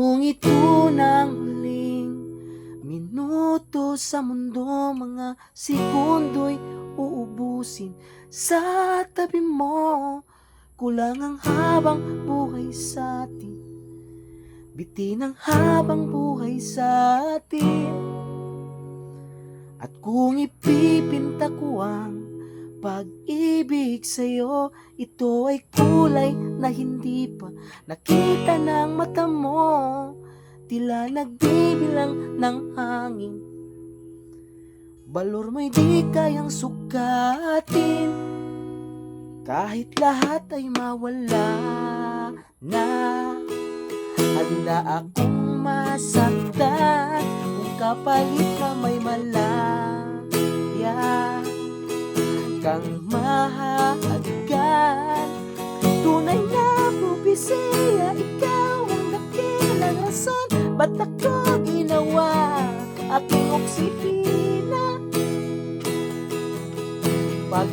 Kung ito ng huling minuto sa mundo, mga sekundo'y uubusin sa tabi mo. Kulang ang habang buhay sa atin, bitin ang habang buhay sa atin. At kung ipipinta ko ang pag-ibig sa'yo, ito ay kulay na hindi pa nakita ng mata mo. Tila nagbibilang ng hangin, balor mo'y di kayang sukatin. Kahit lahat ay mawala na, handa akong masaktan kung kapalit na may malaya kang mahalagan. Tunay na propesya, ikaw ang dakilang rason ba't ako ginawa aking oksipina. Pag